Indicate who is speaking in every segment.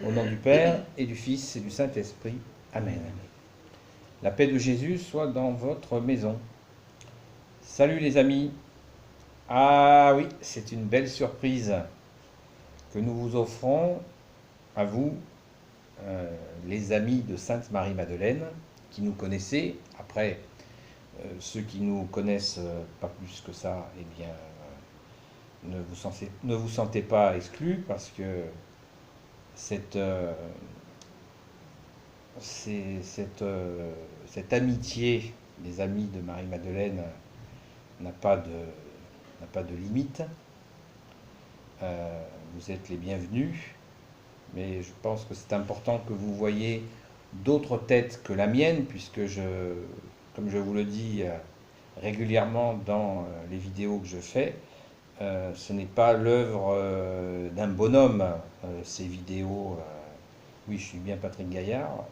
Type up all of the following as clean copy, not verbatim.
Speaker 1: Au nom du Père et du Fils et du Saint-Esprit. Amen. La paix de Jésus soit dans votre maison. Salut les amis. Ah oui, c'est une belle surprise que nous vous offrons à vous, les amis de Sainte Marie-Madeleine, qui nous connaissez. Après, ceux qui nous connaissent pas plus que ça, eh bien, ne vous sentez pas exclus parce que cette, cette amitié des amis de Marie-Madeleine n'a pas de limite. Vous êtes les bienvenus, mais je pense que c'est important que vous voyez d'autres têtes que la mienne, puisque comme je vous le dis régulièrement dans les vidéos que je fais, ce n'est pas l'œuvre d'un bonhomme, ces vidéos. Oui, je suis bien Patrick Gaillard,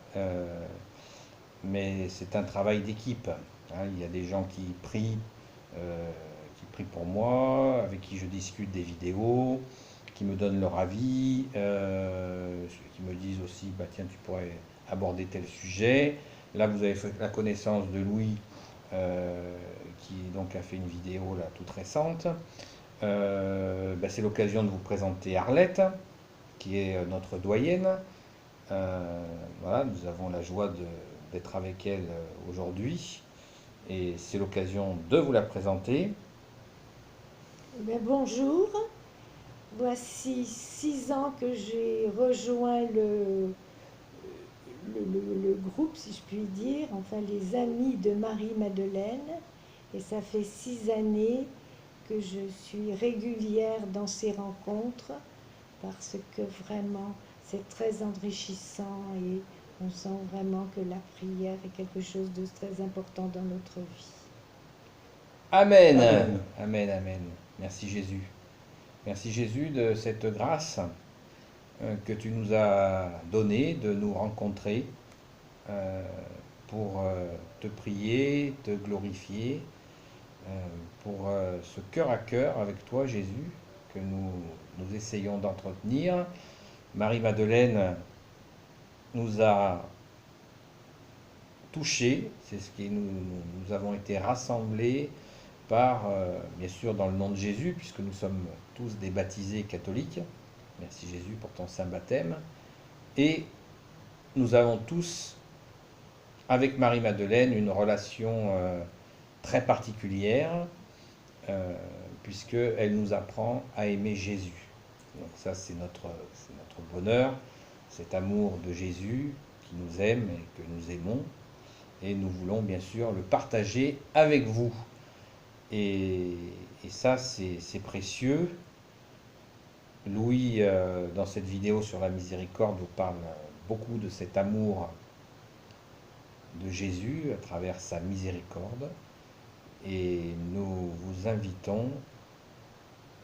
Speaker 1: mais c'est un travail d'équipe. Hein. Il y a des gens qui prient pour moi, avec qui je discute des vidéos, qui me donnent leur avis, qui me disent aussi, bah tiens, tu pourrais aborder tel sujet. Là, vous avez fait la connaissance de Louis, qui donc a fait une vidéo là toute récente. Bah, c'est l'occasion de vous présenter Arlette, qui est notre doyenne. Voilà, nous avons la joie d'être avec elle aujourd'hui et c'est l'occasion de vous la présenter.
Speaker 2: Bonjour, voici 6 ans que j'ai rejoint le groupe, si je puis dire, enfin les amis de Marie-Madeleine, et ça fait 6 années que je suis régulière dans ces rencontres parce que vraiment c'est très enrichissant et on sent vraiment que la prière est quelque chose de très important dans notre vie.
Speaker 1: Amen.
Speaker 3: Amen.
Speaker 1: Amen, amen. Merci Jésus. Merci Jésus de cette grâce que tu nous as donnée de nous rencontrer pour te prier, te glorifier, pour ce cœur à cœur avec toi Jésus que nous essayons d'entretenir. Marie-Madeleine nous a touchés, c'est ce qui nous avons été rassemblés par, bien sûr, dans le nom de Jésus, puisque nous sommes tous des baptisés catholiques. Merci Jésus pour ton saint baptême. Et nous avons tous, avec Marie-Madeleine, une relation très particulière, puisqu'elle nous apprend à aimer Jésus. Donc ça, c'est notre bonheur, cet amour de Jésus qui nous aime et que nous aimons. Et nous voulons bien sûr le partager avec vous. Et ça, c'est précieux. Louis, dans cette vidéo sur la miséricorde, vous parle beaucoup de cet amour de Jésus à travers sa miséricorde. Et nous vous invitons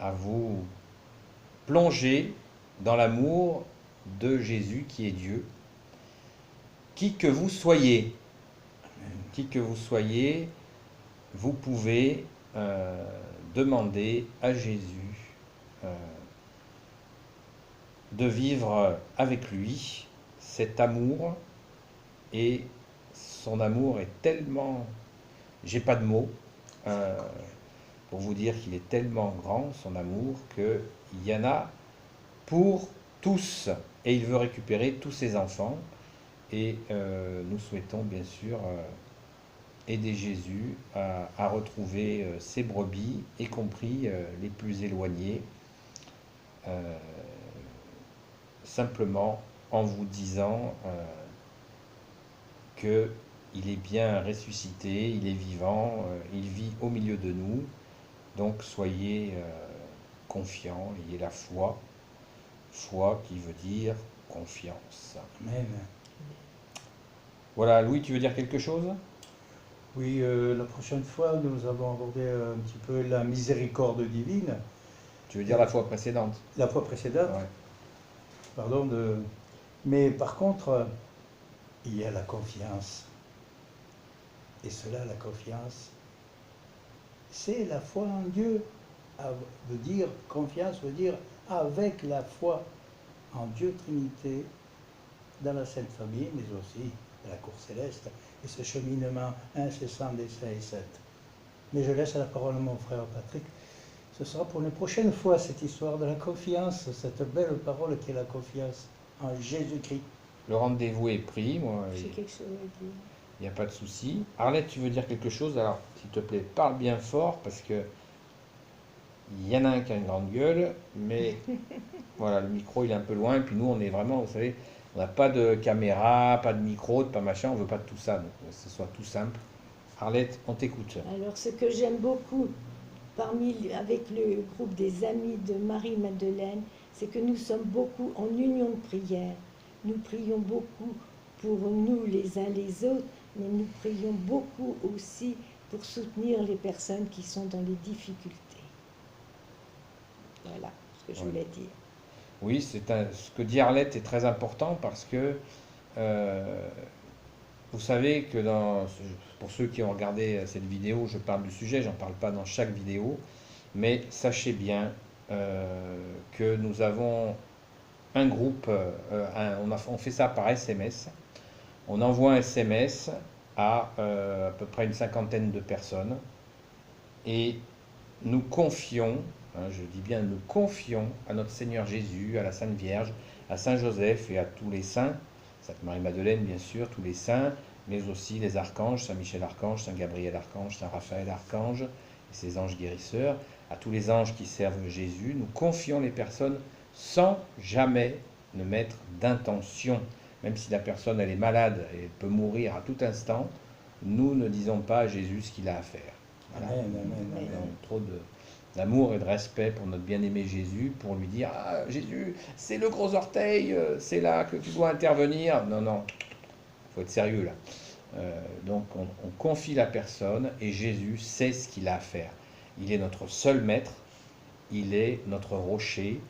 Speaker 1: à vous plonger dans l'amour de Jésus qui est Dieu. Qui que vous soyez, vous pouvez demander à Jésus de vivre avec lui cet amour, et son amour est tellement, j'ai pas de mots pour vous dire qu'il est tellement grand son amour qu'il y en a pour tous et il veut récupérer tous ses enfants et nous souhaitons bien sûr aider Jésus à retrouver ses brebis, y compris les plus éloignés, simplement en vous disant qu'il est bien ressuscité, il est vivant, il vit au milieu de nous, donc soyez confiants, ayez la foi, foi qui veut dire confiance.
Speaker 3: Amen.
Speaker 1: Voilà, Louis, tu veux dire quelque chose ?
Speaker 3: Oui, la prochaine fois, nous avons abordé un petit peu la miséricorde divine.
Speaker 1: Tu veux dire la fois précédente ?
Speaker 3: La fois précédente,
Speaker 1: Ouais.
Speaker 3: pardon. Mais par contre, il y a la confiance. Et cela, la confiance, c'est la foi en Dieu. Veut dire, confiance veut dire avec la foi. en Dieu Trinité, dans la Sainte Famille, mais aussi dans la cour céleste, et ce cheminement incessant des saints et saintes. Mais je laisse la parole à mon frère Patrick. Ce sera pour une prochaine fois cette histoire de la confiance, cette belle parole qui est la confiance en Jésus-Christ.
Speaker 1: Le rendez-vous est pris, moi,
Speaker 2: J'ai
Speaker 1: il
Speaker 2: quelque chose à dire.
Speaker 1: n'y a pas de souci. Arlette, tu veux dire quelque chose? Alors, s'il te plaît, parle bien fort, parce que il y en a un qui a une grande gueule, mais voilà, le micro il est un peu loin, et puis nous on est vraiment, vous savez, on n'a pas de caméra, pas de micro, pas machin, on veut pas de tout ça, donc que ce soit tout simple. Arlette, on t'écoute.
Speaker 2: Alors, ce que j'aime beaucoup avec le groupe des amis de Marie-Madeleine, c'est que nous sommes beaucoup en union de prière. Nous prions beaucoup pour nous les uns les autres, mais nous prions beaucoup aussi pour soutenir les personnes qui sont dans les difficultés. Voilà ce que je voulais dire.
Speaker 1: Oui, ce que dit Arlette est très important parce que vous savez que pour ceux qui ont regardé cette vidéo, je parle du sujet, j'en parle pas dans chaque vidéo, mais sachez bien que nous avons un groupe, on fait ça par SMS, on envoie un SMS à peu près une cinquantaine de personnes et nous confions, je dis bien nous confions à notre Seigneur Jésus, à la Sainte Vierge, à Saint Joseph et à tous les saints, Sainte Marie-Madeleine bien sûr, tous les saints, mais aussi les archanges, Saint Michel Archange, Saint Gabriel Archange, Saint Raphaël Archange, et ses anges guérisseurs, à tous les anges qui servent Jésus. Nous confions les personnes sans jamais ne mettre d'intention. Même si la personne elle est malade et elle peut mourir à tout instant, nous ne disons pas à Jésus ce qu'il a à faire. Voilà.
Speaker 3: Amen, amen,
Speaker 1: Nous
Speaker 3: amen.
Speaker 1: avons trop d'amour et de respect pour notre bien-aimé Jésus, pour lui dire « Ah, Jésus, c'est le gros orteil, c'est là que tu dois intervenir. » Non, non, il faut être sérieux là. Donc on confie la personne et Jésus sait ce qu'il a à faire. Il est notre seul maître, il est notre rocher,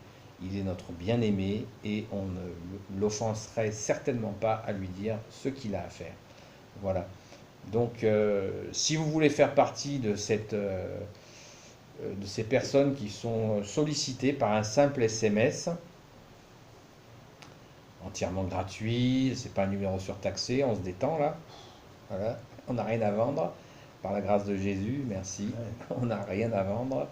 Speaker 1: il est notre bien-aimé et on ne l'offenserait certainement pas à lui dire ce qu'il a à faire. Voilà. Donc si vous voulez faire partie de ces personnes qui sont sollicitées par un simple SMS, entièrement gratuit, c'est pas un numéro surtaxé, on se détend là, voilà, on n'a rien à vendre, par la grâce de Jésus, merci, on n'a rien à vendre.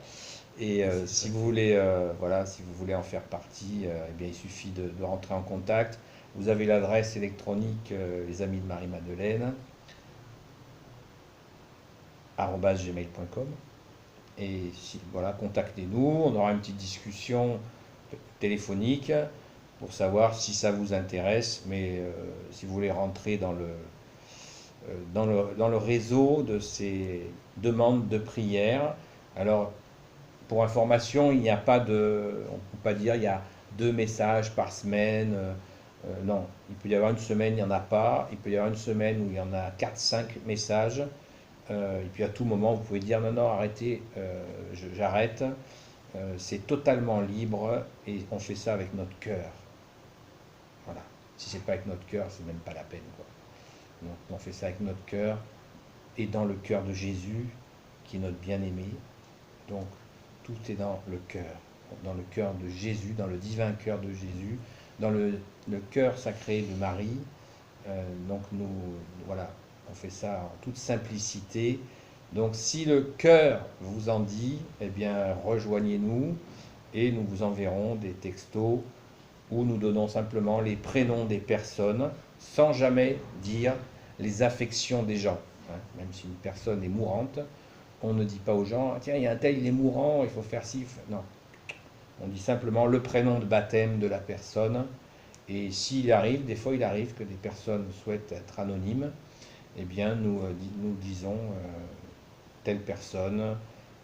Speaker 1: Et si vous voulez, voilà, si vous voulez en faire partie, eh bien, il suffit de rentrer en contact. Vous avez l'adresse électronique les amis de Marie-Madeleine @gmail.com et voilà, contactez-nous, on aura une petite discussion téléphonique pour savoir si ça vous intéresse, mais si vous voulez rentrer dans le réseau de ces demandes de prière. Alors, pour information, il n'y a pas on ne peut pas dire il y a 2 messages par semaine. Non, il peut y avoir une semaine, il n'y en a pas. Il peut y avoir une semaine où il y en a 4-5 messages. Et puis à tout moment, vous pouvez dire non, non, arrêtez, j'arrête. C'est totalement libre et on fait ça avec notre cœur. Voilà. Si c'est pas avec notre cœur, c'est même pas la peine, quoi. Donc on fait ça avec notre cœur et dans le cœur de Jésus, qui est notre bien-aimé. Donc tout est dans le cœur de Jésus, dans le divin cœur de Jésus, dans le cœur sacré de Marie. Donc nous, voilà, on fait ça en toute simplicité. Donc si le cœur vous en dit, eh bien rejoignez-nous et nous vous enverrons des textos où nous donnons simplement les prénoms des personnes sans jamais dire les affections des gens. Même si une personne est mourante, on ne dit pas aux gens, tiens, il y a un tel, il est mourant, il faut faire ci. Non. On dit simplement le prénom de baptême de la personne. Et s'il arrive, des fois il arrive que des personnes souhaitent être anonymes, eh bien nous disons telle personne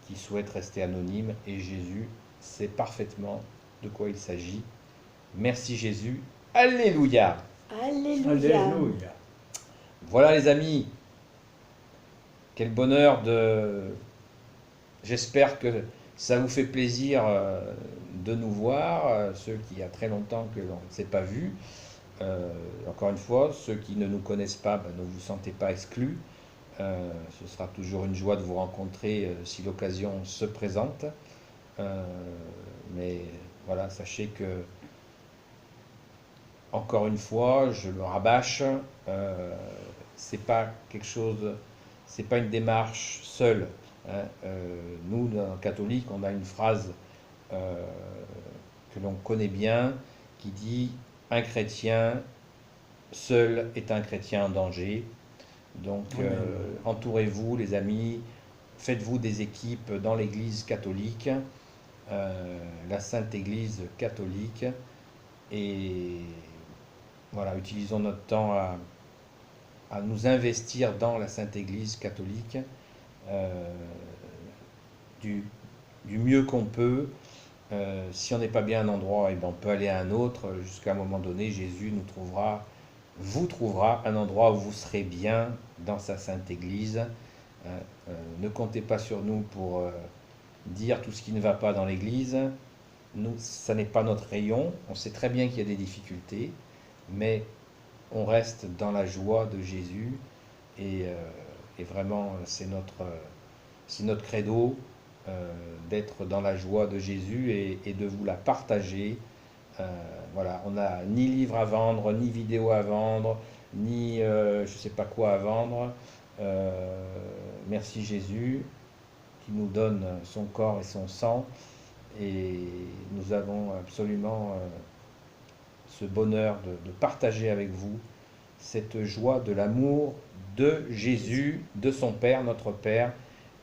Speaker 1: qui souhaite rester anonyme et Jésus sait parfaitement de quoi il s'agit. Merci Jésus. Alléluia.
Speaker 2: Alléluia.
Speaker 3: Alléluia.
Speaker 1: Voilà les amis. Quel bonheur J'espère que ça vous fait plaisir de nous voir, ceux qui il y a très longtemps que l'on ne s'est pas vus. Encore une fois, ceux qui ne nous connaissent pas, ne vous sentez pas exclus. Ce sera toujours une joie de vous rencontrer si l'occasion se présente. Mais voilà, sachez que encore une fois, je le rabâche, c'est pas quelque chose, c'est pas une démarche seule, hein. Nous, dans catholiques, on a une phrase que l'on connaît bien qui dit un chrétien seul est un chrétien en danger. Donc, entourez-vous, les amis, faites-vous des équipes dans l'Église catholique, la Sainte Église catholique, et voilà, utilisons notre temps à nous investir dans la Sainte Église catholique du mieux qu'on peut. Si on n'est pas bien à un endroit, et ben on peut aller à un autre. Jusqu'à un moment donné, Jésus vous trouvera un endroit où vous serez bien dans sa Sainte Église. Ne comptez pas sur nous pour dire tout ce qui ne va pas dans l'Église. Nous, ça n'est pas notre rayon. On sait très bien qu'il y a des difficultés, mais on reste dans la joie de Jésus, et vraiment c'est notre credo, d'être dans la joie de Jésus et de vous la partager. Voilà, on n'a ni livre à vendre, ni vidéo à vendre, ni je ne sais pas quoi à vendre. Merci Jésus qui nous donne son corps et son sang, et nous avons absolument ce bonheur de partager avec vous cette joie de l'amour de Jésus, de son Père, notre Père,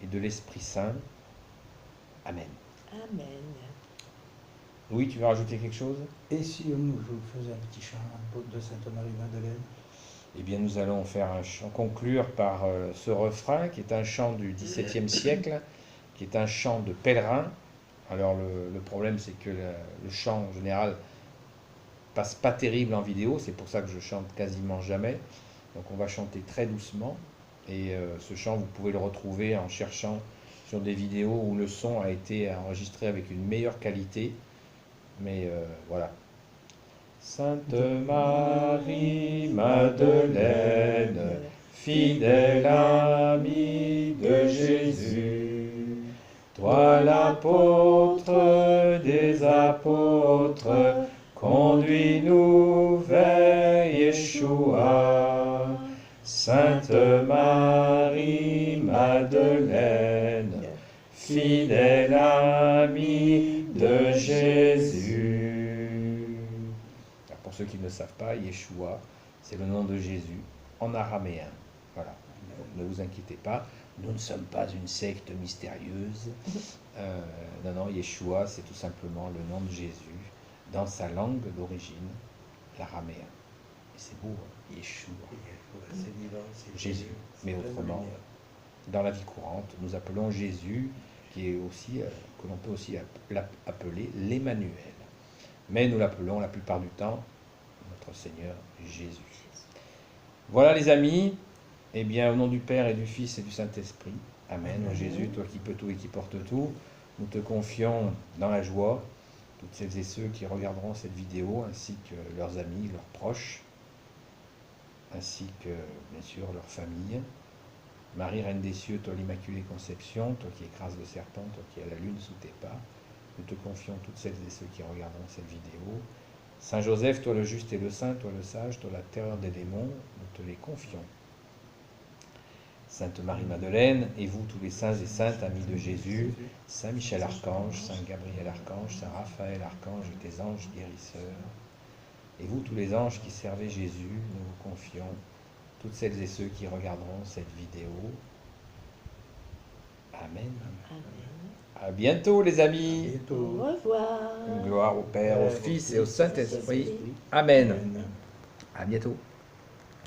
Speaker 1: et de l'Esprit Saint. Amen.
Speaker 2: Amen.
Speaker 1: Oui, tu veux rajouter quelque chose?
Speaker 3: Et si nous, je vous faisais un petit chant de Sainte Marie-Madeleine?
Speaker 1: Eh bien, nous allons faire un chant, conclure par ce refrain, qui est un chant du XVIIe siècle, qui est un chant de pèlerin. Alors, le problème, c'est que le chant, en général, passe pas terrible en vidéo, c'est pour ça que je chante quasiment jamais. Donc, on va chanter très doucement, et ce chant, vous pouvez le retrouver en cherchant sur des vidéos où le son a été enregistré avec une meilleure qualité. Mais voilà. Sainte Marie Madeleine, fidèle amie de Jésus, toi l'apôtre des apôtres, conduis-nous vers Yeshua. Sainte Marie Madeleine, fidèle amie de Jésus. Alors pour ceux qui ne le savent pas, Yeshua, c'est le nom de Jésus en araméen. Voilà, ne vous inquiétez pas, nous ne sommes pas une secte mystérieuse. Non, non, Yeshua, c'est tout simplement le nom de Jésus dans sa langue d'origine, l'araméen. Et c'est beau, hein, Yeshua. C'est Jésus, mais autrement, dans la vie courante, nous appelons Jésus, qui est aussi, que l'on peut aussi appeler l'Emmanuel. Mais nous l'appelons la plupart du temps notre Seigneur Jésus. Voilà les amis, eh bien au nom du Père et du Fils et du Saint-Esprit, Amen. Amen. Jésus, toi qui peux tout et qui portes tout, nous te confions dans la joie toutes celles et ceux qui regarderont cette vidéo, ainsi que leurs amis, leurs proches, ainsi que bien sûr leur famille. Marie, Reine des cieux, toi l'Immaculée Conception, toi qui écrases le serpent, toi qui as la lune sous tes pas, nous te confions toutes celles et ceux qui regarderont cette vidéo. Saint Joseph, toi le juste et le saint, toi le sage, toi la terreur des démons, nous te les confions. Sainte Marie-Madeleine, et vous tous les saints et saintes, amis de Jésus, Saint Michel Archange, Saint Gabriel Archange, Saint Raphaël Archange, et tes anges guérisseurs, et vous tous les anges qui servez Jésus, nous vous confions toutes celles et ceux qui regarderont cette vidéo. Amen.
Speaker 2: Amen.
Speaker 1: À bientôt les amis.
Speaker 3: À bientôt.
Speaker 2: Au revoir.
Speaker 1: Gloire au Père, au Fils et au Saint-Esprit. Amen. À bientôt.